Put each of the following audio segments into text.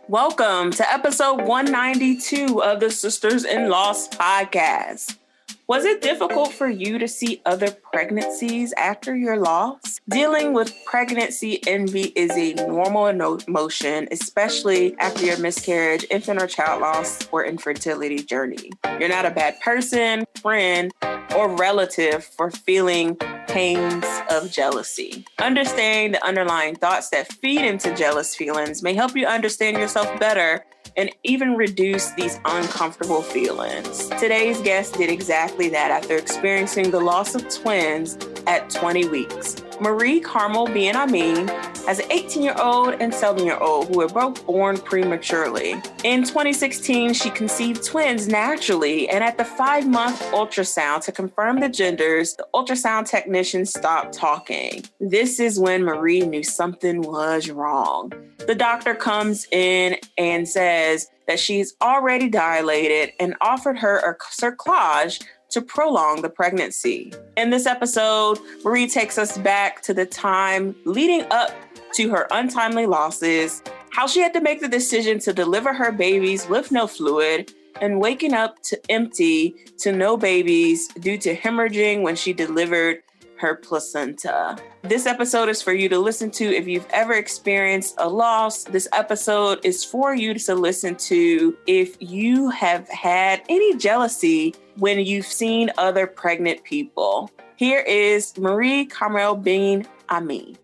Welcome to episode 192 of the Sisters-in-Laws podcast. Was it difficult for you to see other pregnancies after your loss? Dealing with pregnancy envy is a normal emotion, especially after your miscarriage, infant or child loss, or infertility journey. You're not a bad person, friend, or relative for feeling pangs of jealousy. Understanding the underlying thoughts that feed into jealous feelings may help you understand yourself better and even reduce these uncomfortable feelings. Today's guest did exactly that after experiencing the loss of twins at 20 weeks. Carmel Bien-Aime has an 18-year-old and 7-year-old who were both born prematurely. In 2016, she conceived twins naturally, and at the 5-month ultrasound to confirm the genders, the ultrasound technician stopped talking. This is when Marie knew something was wrong. The doctor comes in and says that she's already dilated and offered her a cerclage to prolong the pregnancy. In this episode, Marie takes us back to the time leading up to her untimely losses, how she had to make the decision to deliver her babies with no fluid, and waking up to empty to no babies due to hemorrhaging when she delivered her placenta. This episode is for you to listen to if you've ever experienced a loss. This episode is for you to listen to if you have had any jealousy when you've seen other pregnant people. Here is Carmel Bien-Aime.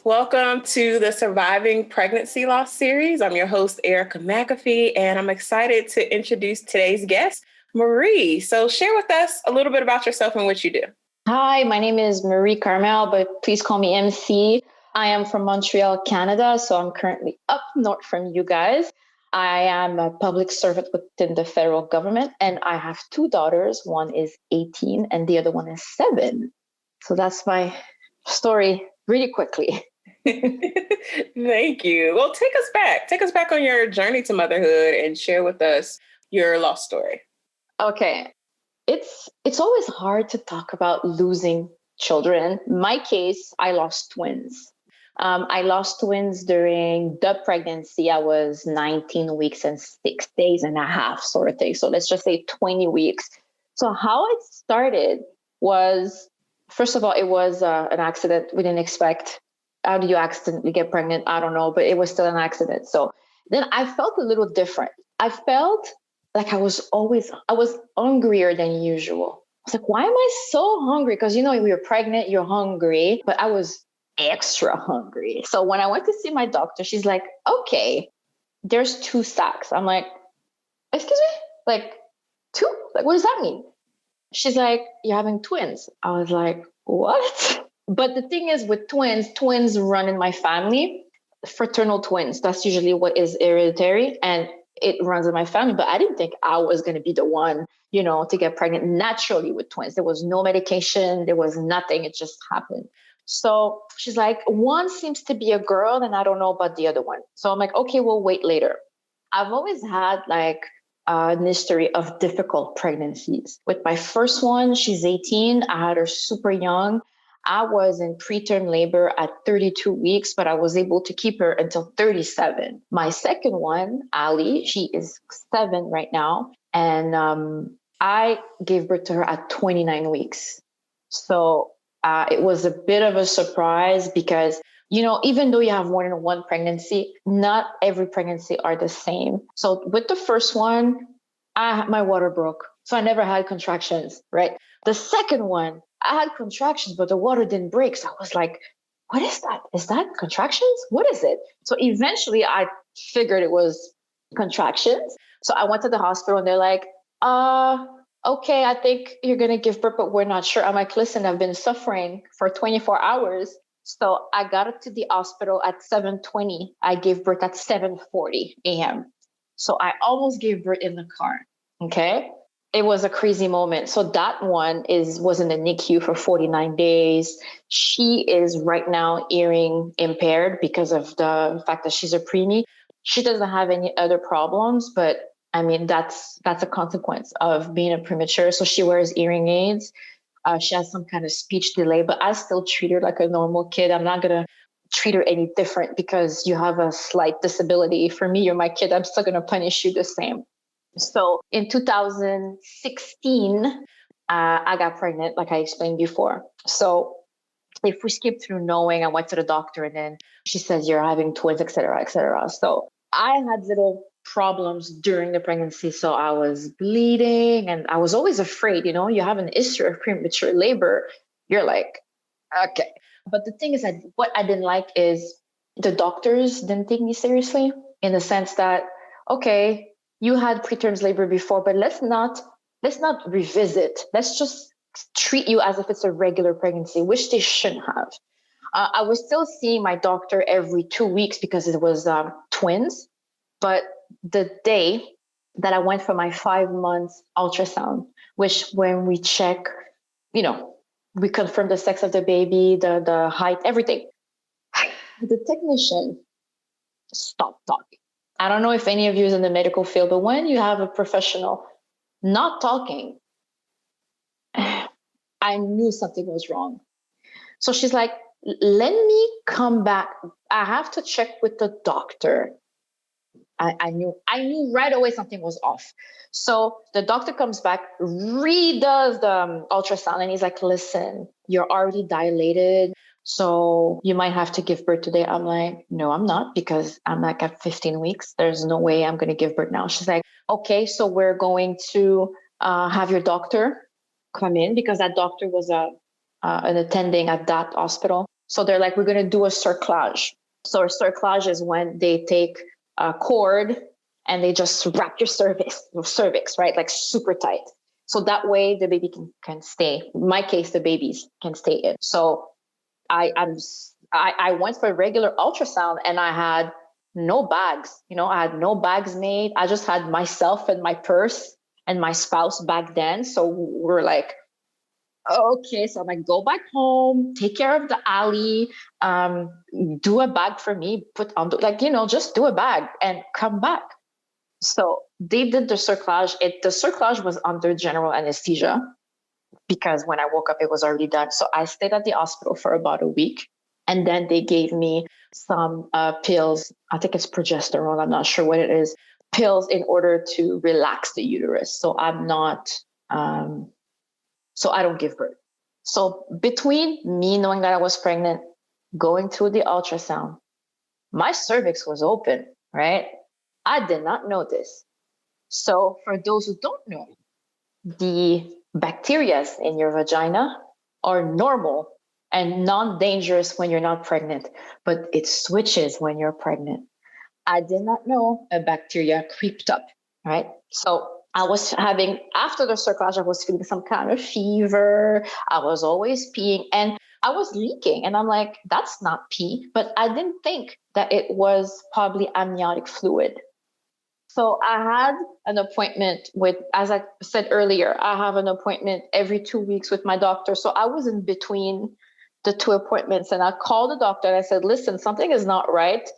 Welcome to the Surviving Pregnancy Loss series. I'm your host, Erica McAfee, and I'm excited to introduce today's guest, Marie. So share with us a little bit about yourself and what you do. Hi, my name is Marie Carmel, but please call me MC. I am from Montreal, Canada, so I'm currently up north from you guys. I am a public servant within the federal government, and I have 2 daughters. One is 18 and the other one is 7. So that's my story really quickly. Thank you. Well, take us back. Take us back on your journey to motherhood and share with us your loss story. Okay. It's always hard to talk about losing children. In my case, I lost twins. I lost twins during the pregnancy. I was 19 weeks and 6 days and a half sort of thing. So let's just say 20 weeks. So how it started was, first of all, it was an accident we didn't expect. How do you accidentally get pregnant? I don't know, but it was still an accident. So then I felt a little different. I felt like I was hungrier than usual. I was like, why am I so hungry? Because, when you're pregnant, you're hungry, but I was extra hungry. So when I went to see my doctor, she's like, okay, there's 2 sacks. I'm like, excuse me? Like 2? Like, what does that mean? She's like, you're having twins. I was like, what? But the thing is with twins run in my family, fraternal twins. That's usually what is hereditary. And it runs in my family, but I didn't think I was going to be the one, to get pregnant naturally with twins. There was no medication. There was nothing. It just happened. So she's like, one seems to be a girl and I don't know about the other one. So I'm like, okay, we'll wait later. I've always had an history of difficult pregnancies. With my first one, she's 18. I had her super young. I was in preterm labor at 32 weeks, but I was able to keep her until 37. My second one, Ali, she is 7 right now. And I gave birth to her at 29 weeks. So it was a bit of a surprise because, even though you have more than one pregnancy, not every pregnancy are the same. So with the first one, my water broke. So I never had contractions, right? The second one, I had contractions, but the water didn't break. So I was like, what is that? Is that contractions? What is it? So eventually I figured it was contractions. So I went to the hospital and they're like, okay, I think you're going to give birth, but we're not sure. I'm like, listen, I've been suffering for 24 hours. So I got to the hospital at 7:20. I gave birth at 7:40 a.m. So I almost gave birth in the car. Okay. It was a crazy moment. So that one was in the NICU for 49 days. She is right now hearing impaired because of the fact that she's a preemie. She doesn't have any other problems, but I mean, that's a consequence of being a premature. So she wears hearing aids. She has some kind of speech delay, but I still treat her like a normal kid. I'm not going to treat her any different because you have a slight disability. For me, you're my kid. I'm still going to punish you the same. So in 2016, I got pregnant, like I explained before. So if we skip through knowing, I went to the doctor and then she says, you're having twins, et cetera, et cetera. So I had little problems during the pregnancy. So I was bleeding and I was always afraid, you have an history of premature labor. You're like, okay. But the thing is that what I didn't like is the doctors didn't take me seriously in the sense that, okay, you had preterm labor before, but let's not revisit. Let's just treat you as if it's a regular pregnancy, which they shouldn't have. I was still seeing my doctor every 2 weeks because it was twins. But the day that I went for my 5 months ultrasound, which when we check, we confirm the sex of the baby, the height, everything, the technician stopped talking. I don't know if any of you is in the medical field, but when you have a professional not talking, I knew something was wrong. So she's like, let me come back. I have to check with the doctor. I knew right away something was off. So the doctor comes back, redoes the ultrasound, and he's like, listen, you're already dilated. So you might have to give birth today. I'm like, no, I'm not, because I'm like at 15 weeks. There's no way I'm going to give birth now. She's like, okay, so we're going to have your doctor come in, because that doctor was an attending at that hospital. So they're like, we're going to do a cerclage. So a cerclage is when they take a cord and they just wrap your cervix, right? Like super tight. So that way the baby can stay. In my case, the babies can stay in. So I went for a regular ultrasound and I had no bags. I had no bags made. I just had myself and my purse and my spouse back then. So we're like, okay, so I'm like, go back home, take care of the alley, do a bag for me, put on, just do a bag and come back. So they did the cerclage. The cerclage was under general anesthesia because when I woke up, it was already done. So I stayed at the hospital for about a week. And then they gave me some pills. I think it's progesterone. I'm not sure what it is. Pills in order to relax the uterus. So I'm not... So I don't give birth. So between me knowing that I was pregnant, going through the ultrasound, my cervix was open, right? I did not know this. So for those who don't know, the bacteria in your vagina are normal and non-dangerous when you're not pregnant, but it switches when you're pregnant. I did not know a bacteria creeped up, right? So I was after the cerclage, I was feeling some kind of fever. I was always peeing and I was leaking. And I'm like, that's not pee. But I didn't think that it was probably amniotic fluid. So I had an appointment as I said earlier, I have an appointment every 2 weeks with my doctor. So I was in between the two appointments and I called the doctor and I said, listen, something is not right.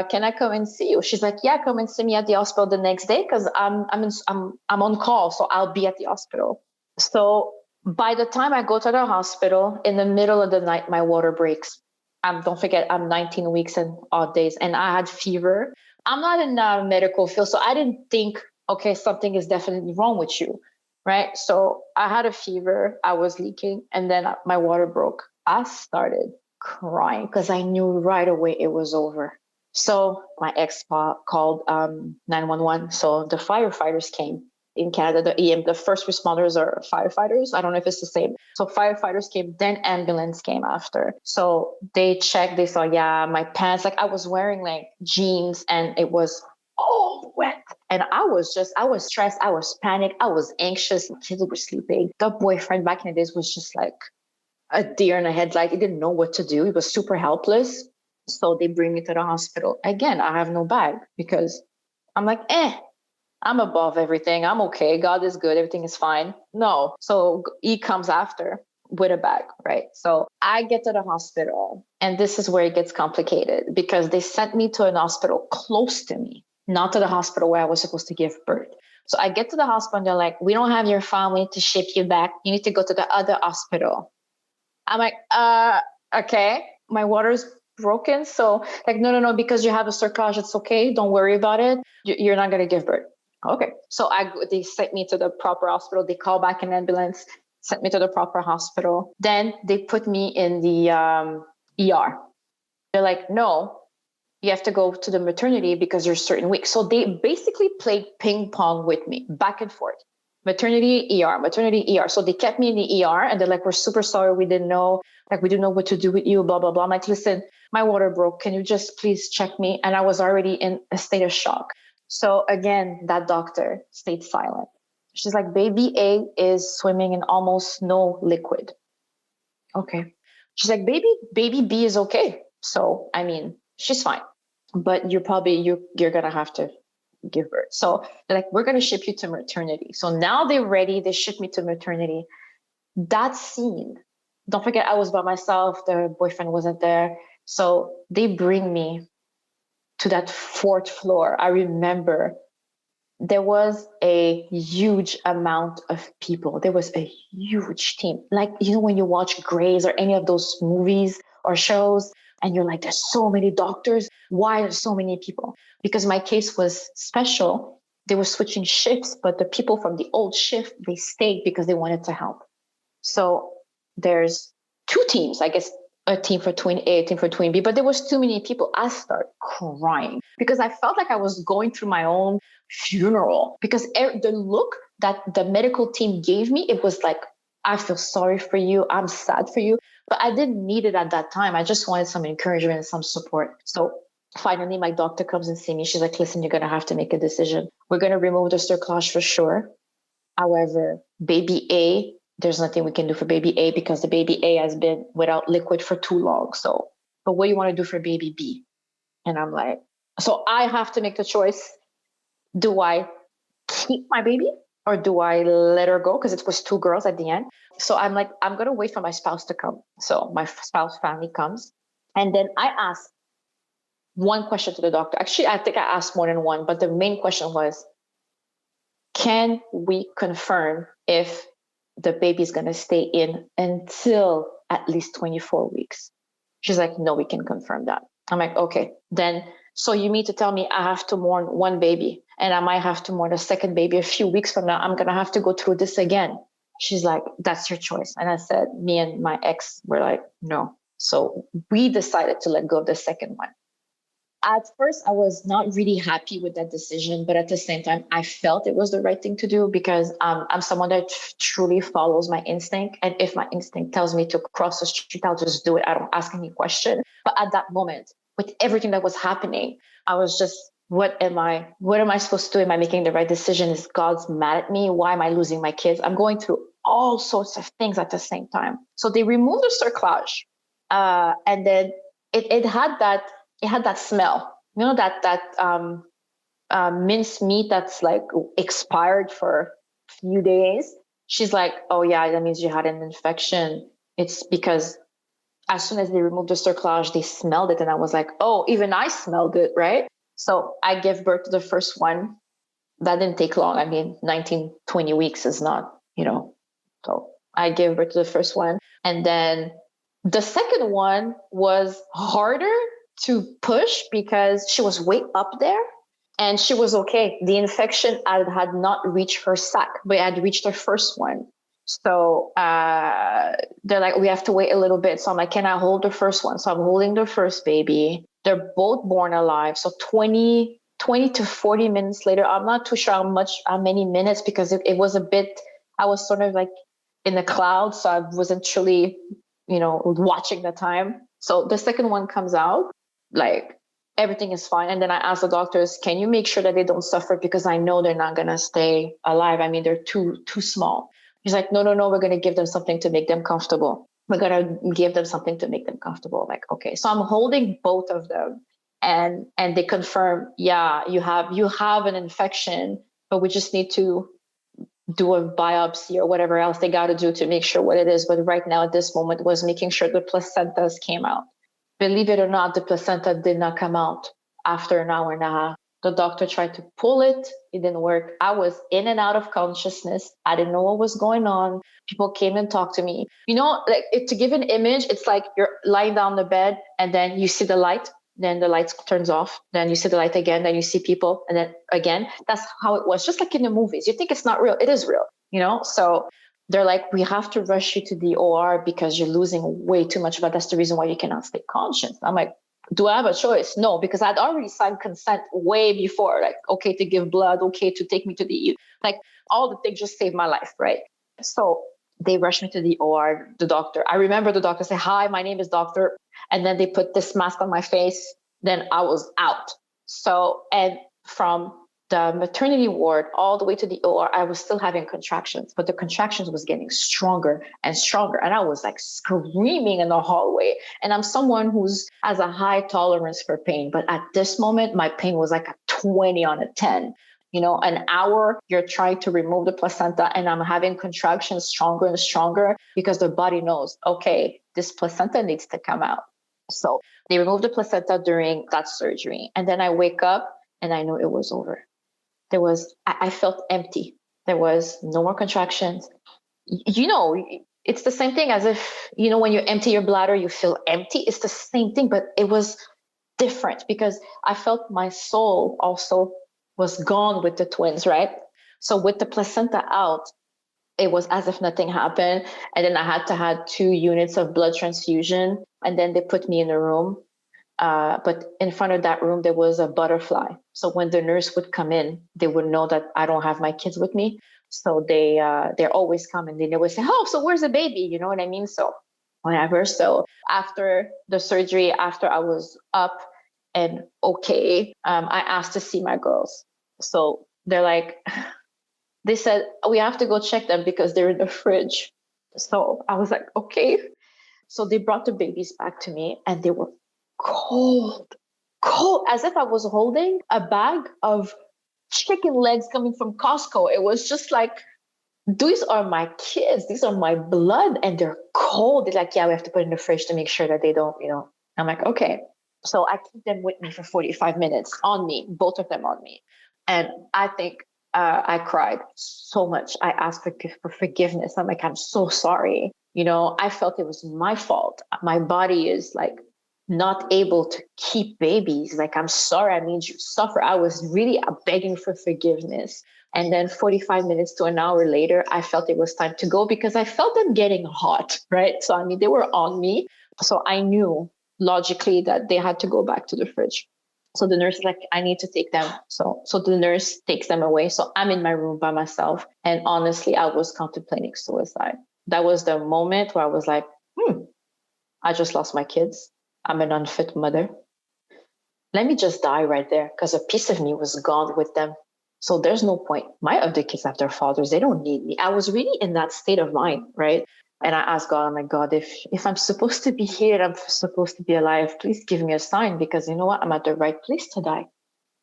Can I come and see you? She's like, yeah, come and see me at the hospital the next day because I'm on call, so I'll be at the hospital. So by the time I go to the hospital, in the middle of the night, my water breaks. Don't forget, I'm 19 weeks and odd days, and I had fever. I'm not in the medical field, so I didn't think, okay, something is definitely wrong with you, right? So I had a fever, I was leaking, and then my water broke. I started crying because I knew right away it was over. So my ex called 911. So the firefighters came. In Canada, the first responders are firefighters. I don't know if it's the same. So firefighters came, then ambulance came after. So they checked, they saw, yeah, my pants, like I was wearing like jeans and it was all wet. And I was stressed. I was panicked. I was anxious. My kids were sleeping. The boyfriend back in the days was just like a deer in a headlight. He didn't know what to do. He was super helpless. So they bring me to the hospital. Again, I have no bag because I'm like, I'm above everything. I'm okay. God is good. Everything is fine. No. So he comes after with a bag, right? So I get to the hospital and this is where it gets complicated because they sent me to an hospital close to me, not to the hospital where I was supposed to give birth. So I get to the hospital and they're like, we don't have your file. We need to ship you back. You need to go to the other hospital. I'm like, okay. My water's broken. So like, no, because you have a cerclage, it's okay. Don't worry about it. You're not going to give birth. Okay. So they sent me to the proper hospital. They called back an ambulance, sent me to the proper hospital. Then they put me in the ER. They're like, no, you have to go to the maternity because you're certain weeks. So they basically played ping pong with me, back and forth. Maternity, ER, maternity, ER. So they kept me in the ER and they're like, we're super sorry. We didn't know what to do with you, blah, blah, blah. I'm like, listen, my water broke. Can you just please check me? And I was already in a state of shock. So again, that doctor stayed silent. She's like, baby A is swimming in almost no liquid. Okay. She's like, baby B is okay. So, I mean, she's fine, but you're going to have to give birth. So they're like, we're going to ship you to maternity. So now they're ready. They ship me to maternity. That scene, don't forget, I was by myself. The boyfriend wasn't there. So they bring me to that fourth floor. I remember there was a huge amount of people. There was a huge team. Like, when you watch Grey's or any of those movies or shows, and you're like, there's so many doctors. Why are so many people? Because my case was special. They were switching shifts, but the people from the old shift, they stayed because they wanted to help. So there's two teams, I guess, a team for twin A, a team for twin B, but there was too many people. I started crying because I felt like I was going through my own funeral because the look that the medical team gave me, it was like, I feel sorry for you. I'm sad for you, but I didn't need it at that time. I just wanted some encouragement and some support. So finally, my doctor comes and sees me. She's like, listen, you're going to have to make a decision. We're going to remove the cerclage for sure. However, baby A, there's nothing we can do for baby A because the baby A has been without liquid for too long. So, but what do you want to do for baby B? And I'm like, so I have to make the choice. Do I keep my baby or do I let her go? Because it was two girls at the end. So I'm like, I'm going to wait for my spouse to come. So my spouse family comes. And then I asked one question to the doctor. Actually, I think I asked more than one, but the main question was, can we confirm if the baby's going to stay in until at least 24 weeks? She's like, no, we can confirm that. I'm like, okay, then, so you mean to tell me I have to mourn one baby and I might have to mourn a second baby a few weeks from now. I'm going to have to go through this again. She's like, that's your choice. And I said, me and my ex were like, no. So we decided to let go of the second one. At first, I was not really happy with that decision, but at the same time, I felt it was the right thing to do because I'm someone that truly follows my instinct. And if my instinct tells me to cross the street, I'll just do it. I don't ask any question. But at that moment, with everything that was happening, I was just, what am I supposed to do? Am I making the right decision? Is God's mad at me? Why am I losing my kids? I'm going through all sorts of things at the same time. So they removed the cerclage. And then it had that smell, that minced meat that's like expired for a few days. She's like, oh yeah, that means you had an infection. It's because as soon as they removed the cerclage, they smelled it. And I was like, oh, even I smelled it, right? So I gave birth to the first one. That didn't take long. I mean, 19, 20 weeks is not, so I gave birth to the first one. And then the second one was harder to push because she was way up there and she was okay. The infection had not reached her sac, but it had reached her first one. So they're like, we have to wait a little bit. So I'm like, can I hold the first one? So I'm holding the first baby. They're both born alive. So 20 to 40 minutes later, I'm not too sure how many minutes, because it was a bit, I was sort of like in the clouds. So I wasn't truly, watching the time. So the second one comes out, like everything is fine. And then I asked the doctors, can you make sure that they don't suffer? Because I know they're not going to stay alive. I mean, they're too small. He's like, no, we're going to give them something to make them comfortable. We're going to give them something to make them comfortable. Like, okay. So I'm holding both of them and they confirm, yeah, you have an infection, but we just need to do a biopsy or whatever else they got to do to make sure what it is. But right now at this moment was making sure the placentas came out. Believe it or not, the placenta did not come out after an hour and a half. The doctor tried to pull it. It didn't work. I was in and out of consciousness. I didn't know what was going on. People came and talked to me. Like to give an image, it's like you're lying down on the bed and then you see the light. Then the light turns off. Then you see the light again. Then you see people. And then again, that's how it was. Just like in the movies. You think it's not real. It is real, So they're like, we have to rush you to the OR because you're losing way too much blood. That's the reason why you cannot stay conscious. I'm like, do I have a choice? No, because I'd already signed consent way before, like, okay to give blood, okay to take me to the EU. Like all the things just saved my life, right? So they rushed me to the OR, the doctor. I remember the doctor said, hi, my name is doctor. And then they put this mask on my face. Then I was out. So, and from the maternity ward all the way to the OR, I was still having contractions, but the contractions was getting stronger and stronger. And I was like screaming in the hallway. And I'm someone who's has a high tolerance for pain. But at this moment, my pain was like a 20 on a 10. An hour, you're trying to remove the placenta and I'm having contractions stronger and stronger because the body knows, okay, this placenta needs to come out. So they removed the placenta during that surgery. And then I wake up and I knew it was over. I felt empty. There was no more contractions. It's the same thing as if, when you empty your bladder, you feel empty. It's the same thing, but it was different because I felt my soul also was gone with the twins, right? So with the placenta out, it was as if nothing happened. And then I had to have 2 units of blood transfusion. And then they put me in a room. But in front of that room, there was a butterfly. So when the nurse would come in, they would know that I don't have my kids with me. So they're always coming. They always say, oh, so where's the baby? You know what I mean? So whatever. So after the surgery, after I was up and okay, I asked to see my girls. So they're like, they said, we have to go check them because they're in the fridge. So I was like, okay. So they brought the babies back to me and they were cold, as if I was holding a bag of chicken legs coming from Costco. It was just like, these are my kids. These are my blood and they're cold. They're like, yeah, we have to put in the fridge to make sure that they don't, I'm like, okay. So I keep them with me for 45 minutes on me, both of them on me. And I think I cried so much. I asked for forgiveness. I'm like, I'm so sorry. I felt it was my fault. My body is like not able to keep babies. Like, I'm sorry, I made you suffer. I was really begging for forgiveness. And then 45 minutes to an hour later, I felt it was time to go because I felt them getting hot, right? So, I mean, they were on me. So I knew logically that they had to go back to the fridge. So the nurse is like, I need to take them. So the nurse takes them away. So I'm in my room by myself. And honestly, I was contemplating suicide. That was the moment where I was like, I just lost my kids. I'm an unfit mother. Let me just die right there because a piece of me was gone with them. So there's no point. My other kids have their fathers. They don't need me. I was really in that state of mind, right? And I asked God, oh my God, if I'm supposed to be here, I'm supposed to be alive, please give me a sign because you know what? I'm at the right place to die.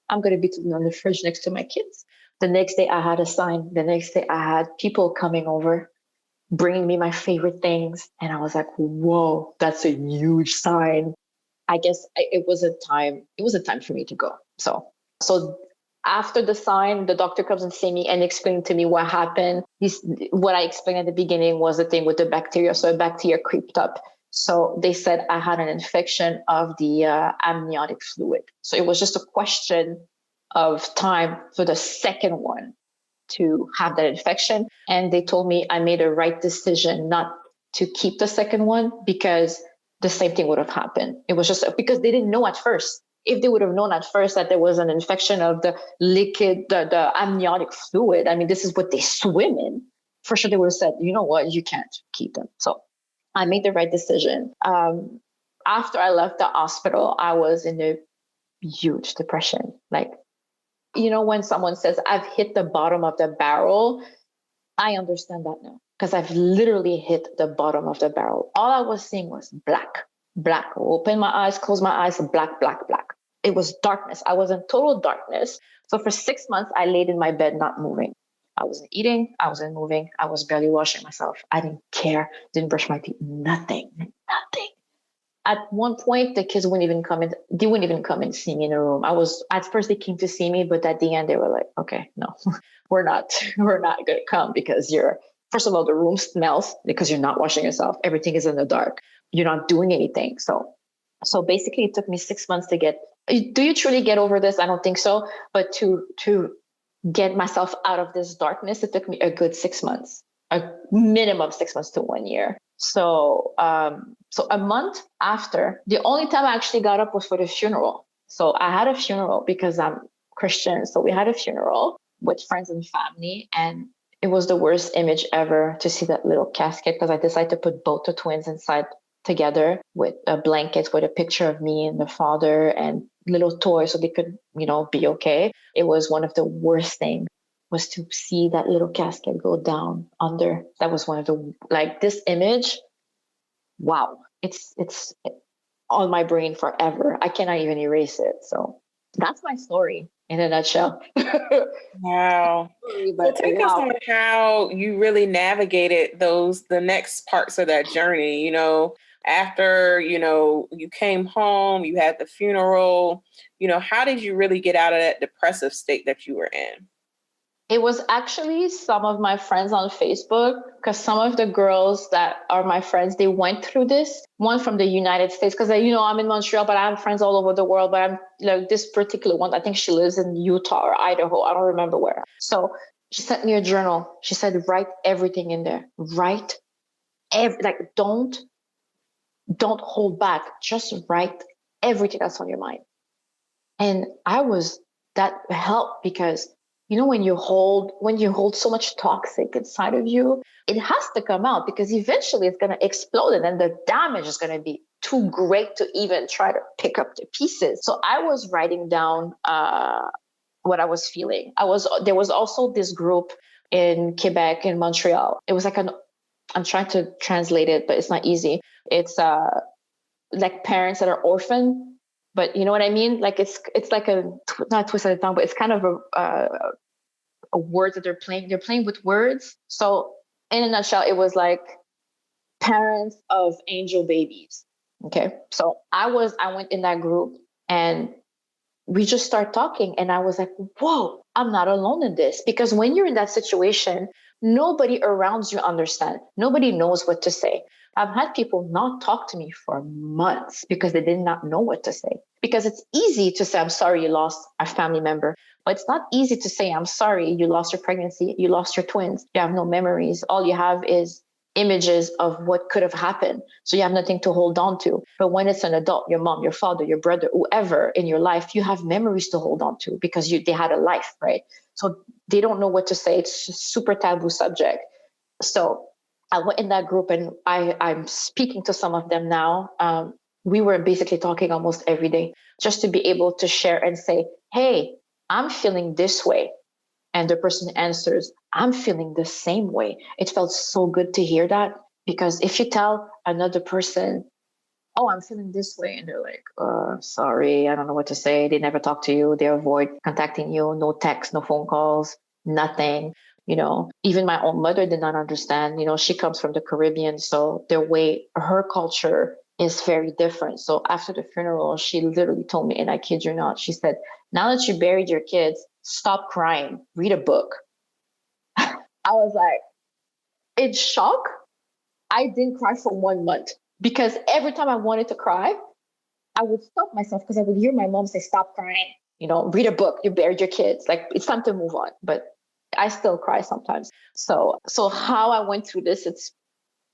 I'm going to be on the fridge next to my kids. The next day I had a sign. The next day I had people coming over, bringing me my favorite things. And I was like, whoa, that's a huge sign. I guess it was a time for me to go. So after the sign, the doctor comes and see me and explained to me what happened. What I explained at the beginning was the thing with the bacteria. So a bacteria creeped up. So they said I had an infection of the amniotic fluid. So it was just a question of time for the second one to have that infection. And they told me I made a right decision not to keep the second one because the same thing would have happened. It was just because they didn't know at first. If they would have known at first that there was an infection of the liquid, the amniotic fluid, I mean, this is what they swim in, for sure they would have said, you know what, you can't keep them. So I made the right decision. After I left the hospital, I was in a huge depression. Like, when someone says, I've hit the bottom of the barrel, I understand that now because I've literally hit the bottom of the barrel. All I was seeing was black. Open my eyes, close my eyes, black. It was darkness. I was in total darkness. So for 6 months, I laid in my bed, not moving. I wasn't eating. I wasn't moving. I was barely washing myself. I didn't care. Didn't brush my teeth. Nothing. At one point, the kids wouldn't even come in. They wouldn't even come and see me in the room. At first they came to see me, but at the end they were like, okay, no, we're not going to come because first of all, the room smells because you're not washing yourself. Everything is in the dark. You're not doing anything. So basically it took me 6 months to do you truly get over this? I don't think so. But to get myself out of this darkness, it took me a good 6 months, a minimum 6 months to 1 year. So a month after, the only time I actually got up was for the funeral. So I had a funeral because I'm Christian. So we had a funeral with friends and family, and it was the worst image ever to see that little casket, because I decided to put both the twins inside together with a blanket with a picture of me and the father and little toys so they could, be okay. It was one of the worst things, was to see that little casket go down under. That was one of this image. Wow. It's on my brain forever. I cannot even erase it. So that's my story in a nutshell. Wow. So take us on how you really navigated the next parts of that journey, after, you came home, you had the funeral, how did you really get out of that depressive state that you were in? It was actually some of my friends on Facebook, because some of the girls that are my friends, they went through this. One from the United States, because I'm in Montreal, but I have friends all over the world. But I'm this particular one, I think she lives in Utah or Idaho. I don't remember where. So she sent me a journal. She said, write everything in there. Write don't hold back. Just write everything that's on your mind. And that helped, because when you hold so much toxic inside of you, it has to come out, because eventually it's going to explode, and then the damage is going to be too great to even try to pick up the pieces. So I was writing down what I was feeling. There was also this group in Quebec, in Montreal. It was like I'm trying to translate it, but it's not easy. It's like parents that are orphan, but you know what I mean? Like it's like not twist of the tongue, but it's kind of a word that they're playing. They're playing with words. So in a nutshell, it was like parents of angel babies. Okay. So I went in that group, and we just start talking, and I was like, whoa, I'm not alone in this. Because when you're in that situation, nobody around you understands. Nobody knows what to say. I've had people not talk to me for months because they did not know what to say. Because it's easy to say, I'm sorry you lost a family member. But it's not easy to say, I'm sorry you lost your pregnancy, you lost your twins, you have no memories. All you have is images of what could have happened. So you have nothing to hold on to. But when it's an adult, your mom, your father, your brother, whoever in your life, you have memories to hold on to, because they had a life, right? So they don't know what to say. It's a super taboo subject. So I went in that group, and I'm speaking to some of them now. We were basically talking almost every day, just to be able to share and say, hey, I'm feeling this way. And the person answers, I'm feeling the same way. It felt so good to hear that, because if you tell another person, oh, I'm feeling this way, and they're like, sorry, I don't know what to say. They never talk to you. They avoid contacting you. No text, no phone calls, nothing. Even my own mother did not understand. She comes from the Caribbean. So her culture is very different. So after the funeral, she literally told me, and I kid you not, she said, now that you buried your kids, stop crying, read a book. I was like, in shock. I didn't cry for 1 month, because every time I wanted to cry, I would stop myself, because I would hear my mom say, stop crying, read a book, you buried your kids. Like, it's time to move on. But I still cry sometimes. So how I went through this, it's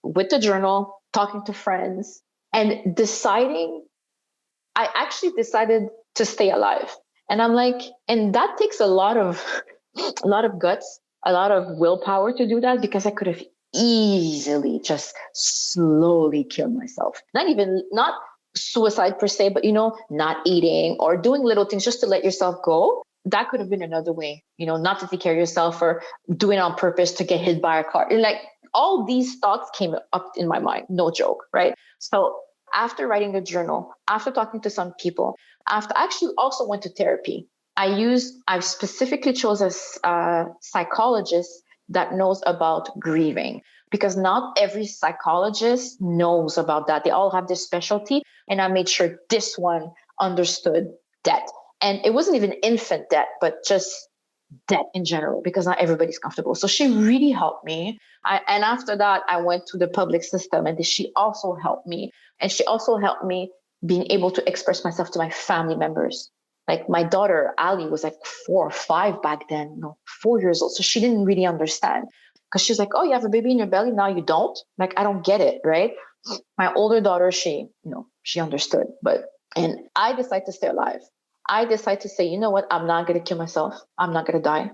with the journal, talking to friends, and I actually decided to stay alive. And I'm like, and that takes a lot of guts, a lot of willpower to do that, because I could have easily just slowly killed myself. Not suicide per se, but not eating or doing little things just to let yourself go. That could have been another way, not to take care of yourself, or doing it on purpose to get hit by a car. Like, all these thoughts came up in my mind, no joke, right? So after writing the journal, after talking to some people, after I actually also went to therapy. I specifically chose a psychologist that knows about grieving. because not every psychologist knows about that. They all have their specialty. And I made sure this one understood debt. And it wasn't even infant debt, but just debt in general, because not everybody's comfortable. So she really helped me. And after that, I went to the public system, and she also helped me. And she also helped me being able to express myself to my family members. Like my daughter, Ali, was like 4 or 5 back then, 4 years old. So she didn't really understand, because she's like, oh, you have a baby in your belly. Now you don't. Like, I don't get it. Right. My older daughter, she understood, and I decided to stay alive. I decided to say, you know what? I'm not going to kill myself. I'm not going to die.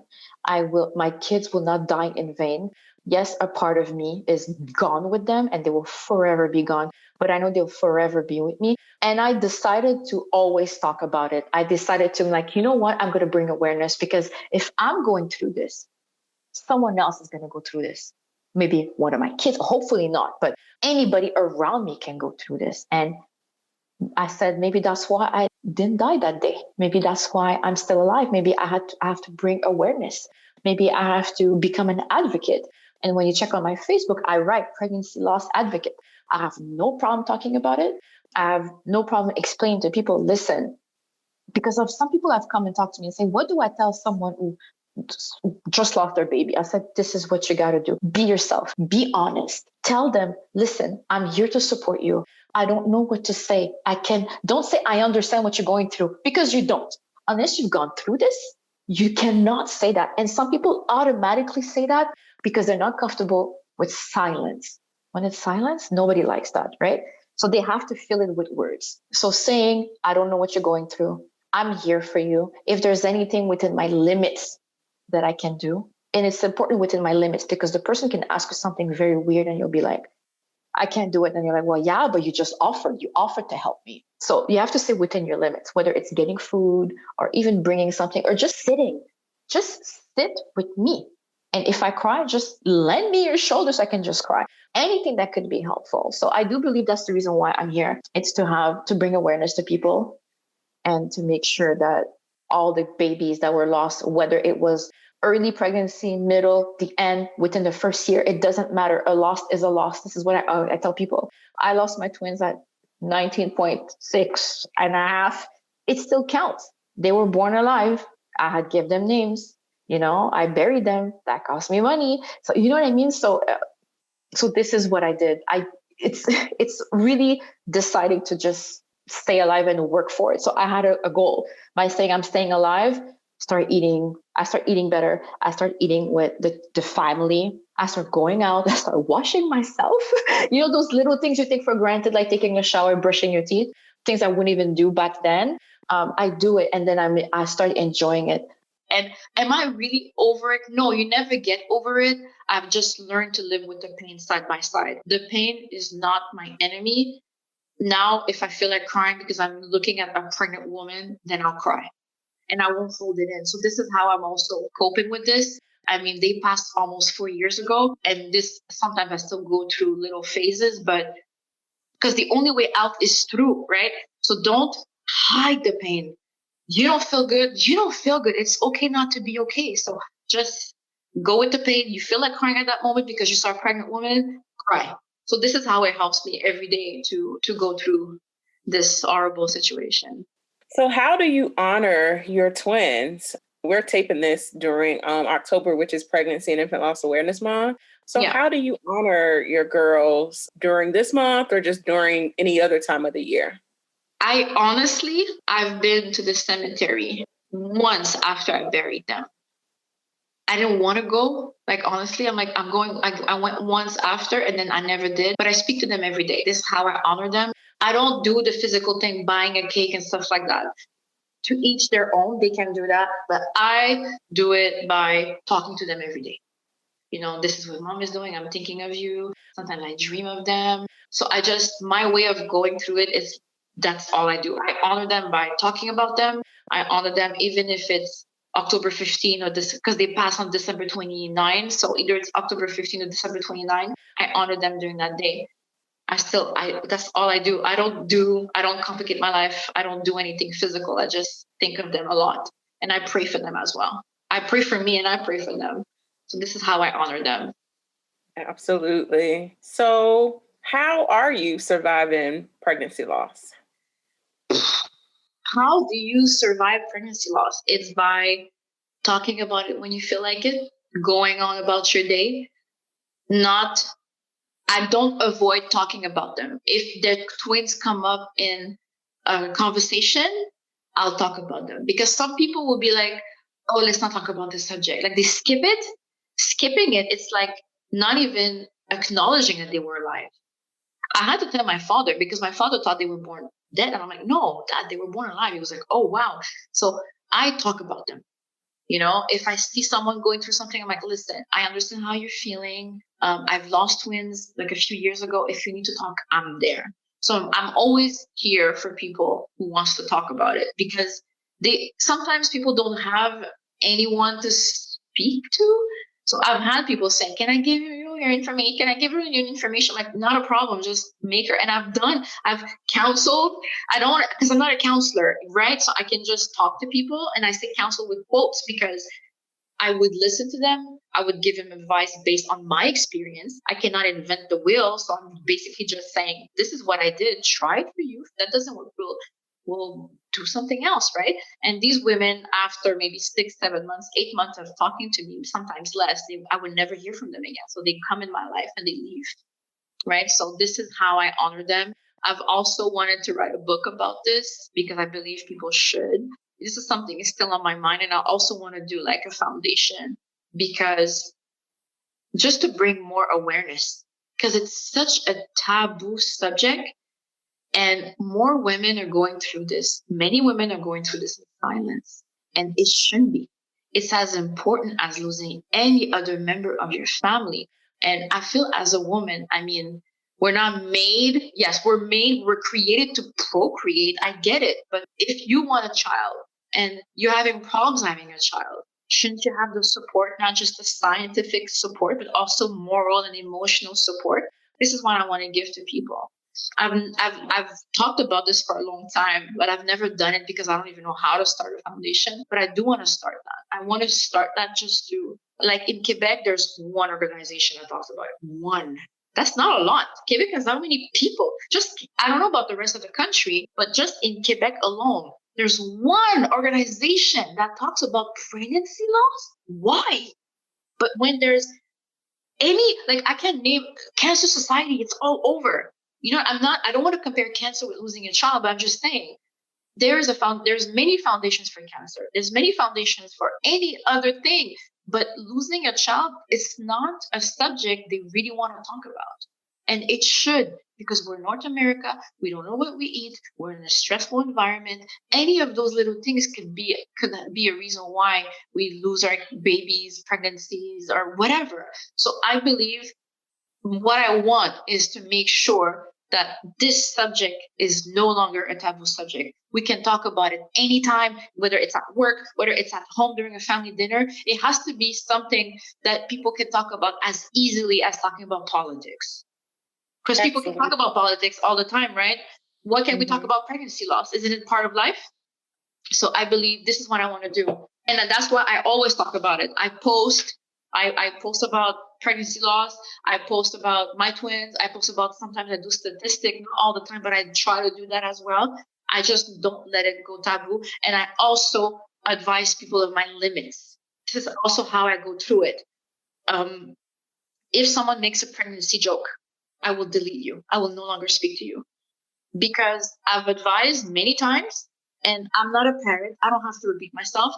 My kids will not die in vain. Yes, a part of me is gone with them, and they will forever be gone, but I know they'll forever be with me. And I decided to always talk about it. I decided to, like, you know what? I'm going to bring awareness, because if I'm going through this, someone else is going to go through this. Maybe one of my kids, hopefully not, but anybody around me can go through this. And I said, maybe that's why I didn't die that day. Maybe that's why I'm still alive. Maybe I have to bring awareness. Maybe I have to become an advocate. And when you check on my Facebook, I write pregnancy loss advocate. I have no problem talking about it. I have no problem explaining to people, listen, because of some people have come and talked to me and say, what do I tell someone who just lost their baby? I said, this is what you got to do. Be yourself. Be honest. Tell them, listen, I'm here to support you. I don't know what to say. Don't say I understand what you're going through, because you don't. Unless you've gone through this, you cannot say that. And some people automatically say that because they're not comfortable with silence. When it's silence, nobody likes that, right? So they have to fill it with words. So saying, I don't know what you're going through. I'm here for you. If there's anything within my limits that I can do, and it's important within my limits, because the person can ask you something very weird and you'll be like, I can't do it. And you're like, well, yeah, but you offered to help me. So you have to sit within your limits, whether it's getting food or even bringing something or just sitting. Just sit with me. And if I cry, just lend me your shoulder so I can just cry. Anything that could be helpful. So I do believe that's the reason why I'm here. It's to bring awareness to people and to make sure that all the babies that were lost, whether it was early pregnancy, middle, the end, within the first year, it doesn't matter. A loss is a loss. This is what I tell people. I lost my twins at 19.6 and a half. It still counts. They were born alive. I had give them names. I buried them. That cost me money. So you know what I mean? So this is what I did. It's really deciding to just stay alive and work for it. So I had a goal by saying I'm staying alive. I start eating better. I start eating with the family. I start going out. I start washing myself. Those little things you take for granted, like taking a shower, brushing your teeth, things I wouldn't even do back then. I do it, and then I start enjoying it. And am I really over it? No, you never get over it. I've just learned to live with the pain side by side. The pain is not my enemy. Now, if I feel like crying because I'm looking at a pregnant woman, then I'll cry and I won't hold it in. So this is how I'm also coping with this. I mean, they passed almost 4 years ago, and this sometimes I still go through little phases, but because the only way out is through, right? So don't hide the pain. You don't feel good. You don't feel good. It's okay not to be okay. So just go with the pain. You feel like crying at that moment because you saw a pregnant woman, cry. So this is how it helps me every day to go through this horrible situation. So how do you honor your twins? We're taping this during October, which is Pregnancy and Infant Loss Awareness Month. So How do you honor your girls during this month or just during any other time of the year? I've been to the cemetery once after I buried them. I didn't want to go. Like, honestly, I'm going. I went once after and then I never did. But I speak to them every day. This is how I honor them. I don't do the physical thing, buying a cake and stuff like that. To each their own, they can do that. But I do it by talking to them every day. This is what mom is doing. I'm thinking of you. Sometimes I dream of them. So my way of going through it is that's all I do. I honor them by talking about them. I honor them even if it's October 15 or this, because they pass on December 29. So either it's October 15 or December 29. I honor them during that day. That's all I do. I don't complicate my life. I don't do anything physical. I just think of them a lot. And I pray for them as well. I pray for me and I pray for them. So this is how I honor them. Absolutely. So, how are you surviving pregnancy loss? How do you survive pregnancy loss? It's by talking about it when you feel like it, going on about your day. Not, I don't avoid talking about them. If the twins come up in a conversation, I'll talk about them, because some people will be like, oh, let's not talk about this subject. Like they skip it. Skipping it, it's like not even acknowledging that they were alive. I had to tell my father, because my father thought they were born dead. And I'm like, no, Dad, they were born alive. He was like, oh, wow. So I talk about them. You know, if I see someone going through something, I'm like, listen, I understand how you're feeling. I've lost twins like a few years ago. If you need to talk, I'm there. So I'm always here for people who wants to talk about it, because sometimes people don't have anyone to speak to. So I've had people say, can I give you your information? Can I give you your information? Like, not a problem. Just make her. And I've counseled. I don't, because I'm not a counselor, right? So I can just talk to people, and I say counsel with quotes, because I would listen to them. I would give them advice based on my experience. I cannot invent the wheel. So I'm basically just saying, this is what I did. Try it for you. If that doesn't work, we'll do something else, right? And these women, after maybe 6, 7 months, 8 months of talking to me, sometimes less, I would never hear from them again. So they come in my life and they leave, right? So this is how I honor them. I've also wanted to write a book about this, because I believe people should. This is something that's still on my mind. And I also want to do like a foundation, because just to bring more awareness, because it's such a taboo subject, and more women are going through this. Many women are going through this in silence, and it shouldn't be. It's as important as losing any other member of your family. And I feel, as a woman, I mean, we're not made, yes, we're created to procreate. I get it. But if you want a child and you're having problems having a child, shouldn't you have the support, not just the scientific support, but also moral and emotional support? This is what I want to give to people. I've talked about this for a long time, but I've never done it because I don't even know how to start a foundation. But I do want to start that. I want to start that just to, like in Quebec, there's one organization that talks about it. One. That's not a lot. Quebec has how many people? Just, I don't know about the rest of the country, but just in Quebec alone, there's one organization that talks about pregnancy loss. Why? But when there's any, like, I can name Cancer Society, it's all over. You know, I don't want to compare cancer with losing a child, but I'm just saying there's many foundations for cancer. There's many foundations for any other thing, but losing a child, it's not a subject they really want to talk about. And it should, because we're North America, we don't know what we eat, we're in a stressful environment. Any of those little things could be a reason why we lose our babies, pregnancies, or whatever. So I believe what I want is to make sure that this subject is no longer a taboo subject. We can talk about it anytime, whether it's at work, whether it's at home during a family dinner. It has to be something that people can talk about as easily as talking about politics. Because people can talk about politics all the time, right? Why can't we talk about pregnancy loss? Isn't it part of life? So I believe this is what I want to do. And that's why I always talk about it. I post about pregnancy loss. I post about my twins. I post about, sometimes I do statistics, not all the time, but I try to do that as well. I just don't let it go taboo. And I also advise people of my limits. This is also how I go through it. If someone makes a pregnancy joke, I will delete you. I will no longer speak to you, because I've advised many times, and I'm not a parent. I don't have to repeat myself.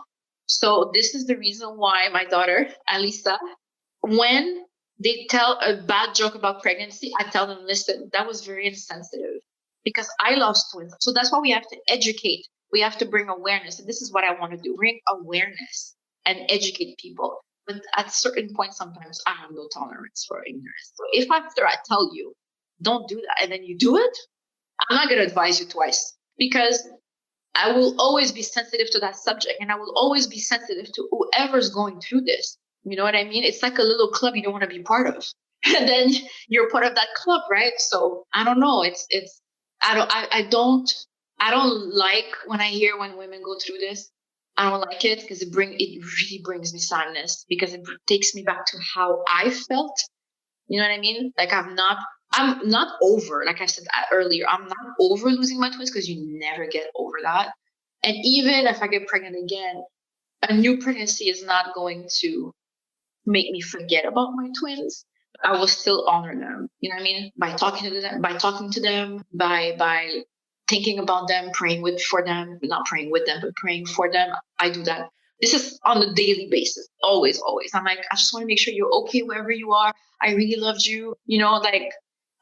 So this is the reason why my daughter, Alisa, when they tell a bad joke about pregnancy, I tell them, listen, that was very insensitive, because I lost twins. So that's why we have to educate. We have to bring awareness. And this is what I want to do, bring awareness and educate people. But at certain points, sometimes I have no tolerance for ignorance. So if after I tell you, don't do that, and then you do it, I'm not going to advise you twice, because I will always be sensitive to that subject, and I will always be sensitive to whoever's going through this. You know what I mean? It's like a little club you don't want to be part of. And then you're part of that club, right? So I don't know. I don't like when I hear when women go through this. I don't like it, because it really brings me sadness, because it takes me back to how I felt. You know what I mean? Like I'm not over, like I said earlier, I'm not over losing my twins, because you never get over that. And even if I get pregnant again, a new pregnancy is not going to make me forget about my twins. I will still honor them. You know what I mean? By talking to them, by thinking about them, for them, not praying with them, but praying for them. I do that. This is on a daily basis. Always, always. I'm like, I just want to make sure you're okay wherever you are. I really loved you. You know, like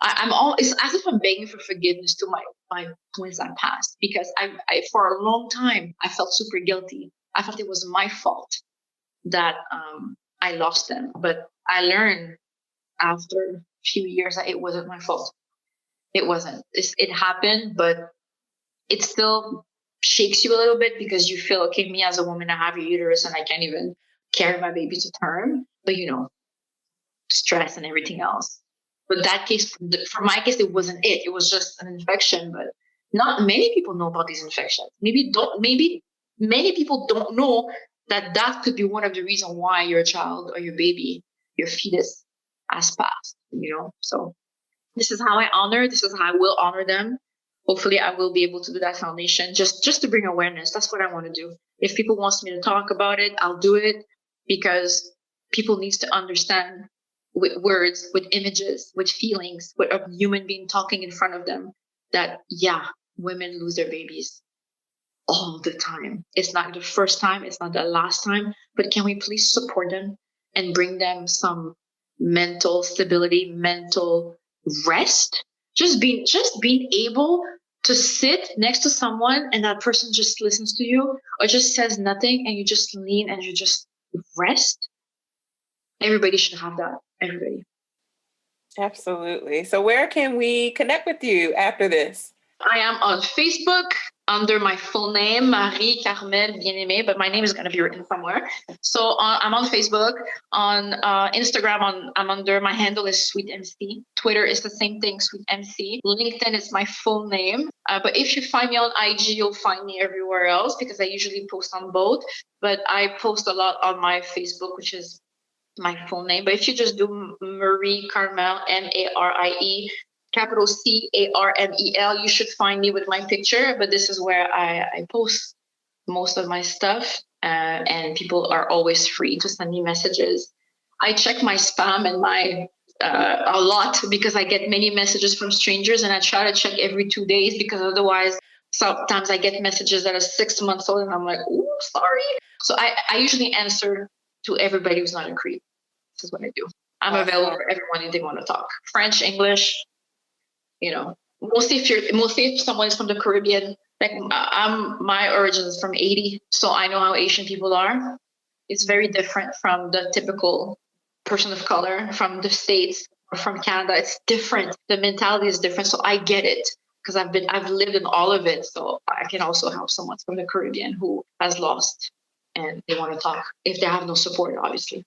it's as if I'm begging for forgiveness to my twins that passed, because I for a long time I felt super guilty. I felt it was my fault that I lost them, but I learned after a few years that it wasn't my fault. It wasn't. It happened, but it still shakes you a little bit, because you feel, okay, me as a woman, I have a uterus and I can't even carry my baby to term. But stress and everything else. But that case, for my case, it wasn't it. It was just an infection. But not many people know about these infections. Maybe many people don't know that could be one of the reasons why your child or your baby, your fetus, has passed. So this is how this is how I will honor them. Hopefully I will be able to do that foundation just to bring awareness. That's what I want to do. If people wants me to talk about it, I'll do it, because people needs to understand with words, with images, with feelings, with a human being talking in front of them, that women lose their babies all the time. It's not the first time, it's not the last time, but can we please support them and bring them some mental stability, mental rest? Just being able to sit next to someone and that person just listens to you or just says nothing, and you just lean and you just rest. Everybody should have that. Everybody. Absolutely. So where can we connect with you after this? I am on Facebook under my full name, Marie Carmel Bien-Aime, but my name is going to be written somewhere. So I'm on Facebook. On Instagram, I'm under, my handle is Sweet MC. Twitter is the same thing, Sweet MC. LinkedIn is my full name. But if you find me on IG, you'll find me everywhere else, because I usually post on both. But I post a lot on my Facebook, which is my full name. But if you just do Marie Carmel, Marie, capital CARMEL, you should find me with my picture. But this is where I post most of my stuff, and people are always free to send me messages. I check my spam and my a lot, because I get many messages from strangers, and I try to check every 2 days, because otherwise sometimes I get messages that are 6 months old and I'm like, ooh, sorry. So I usually answer to everybody who's not a creep. This is what I do. I'm available for everyone if they want to talk. French, English, mostly if someone is from the Caribbean. Like my origin is from Haiti, so I know how Asian people are. It's very different from the typical person of color from the States or from Canada. It's different. The mentality is different. So I get it, because I've lived in all of it. So I can also help someone from the Caribbean who has lost and they want to talk, if they have no support, obviously.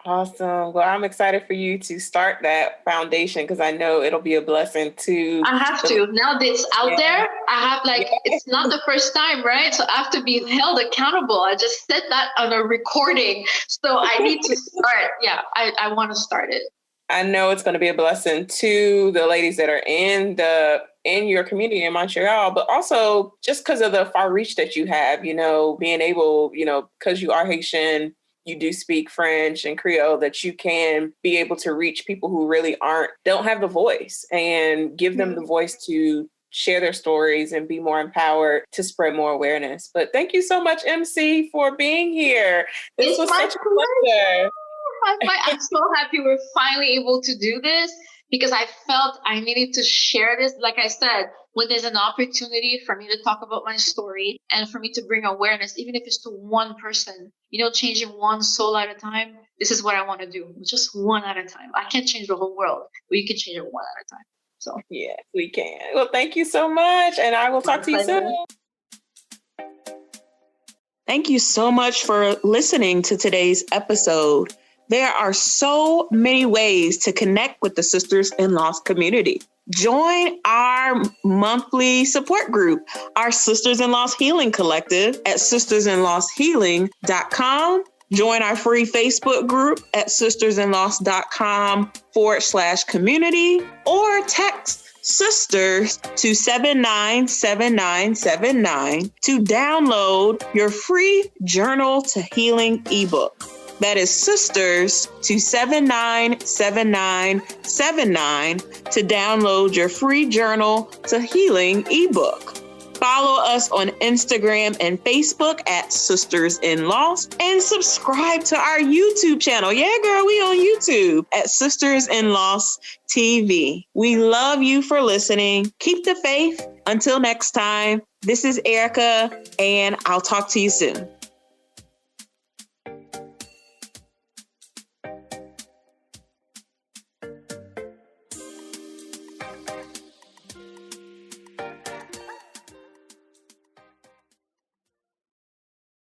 Awesome. Well, I'm excited for you to start that foundation, because I know it'll be a blessing to. I have to. Now that it's out there, I have it's not the first time, right? So I have to be held accountable. I just said that on a recording. So I need to start. Yeah, I want to start it. I know it's going to be a blessing to the ladies that are in your community in Montreal, but also just because of the far reach that you have, being able, because you are Haitian, you do speak French and Creole, that you can be able to reach people who really don't have the voice, and give them the voice to share their stories and be more empowered to spread more awareness. But thank you so much, MC, for being here. This was such a pleasure. I'm so happy we're finally able to do this, because I felt I needed to share this. Like I said, when there's an opportunity for me to talk about my story and for me to bring awareness, even if it's to one person, changing one soul at a time, this is what I want to do. Just one at a time. I can't change the whole world, but you can change it one at a time. So yes, we can. Well, thank you so much. And I will talk to you soon. Thank you so much for listening to today's episode. There are so many ways to connect with the Sisters in Loss community. Join our monthly support group, our Sisters in Loss Healing Collective, at sistersinlosshealing.com. Join our free Facebook group at sistersinloss.com/community or text sisters to 797979 to download your free Journal to Healing ebook. That is sisters to 797979 to download your free Journal to Healing ebook. Follow us on Instagram and Facebook at Sisters in Loss and subscribe to our YouTube channel. Yeah, girl, we on YouTube at Sisters in Loss TV. We love you for listening. Keep the faith. Until next time, this is Erica, and I'll talk to you soon.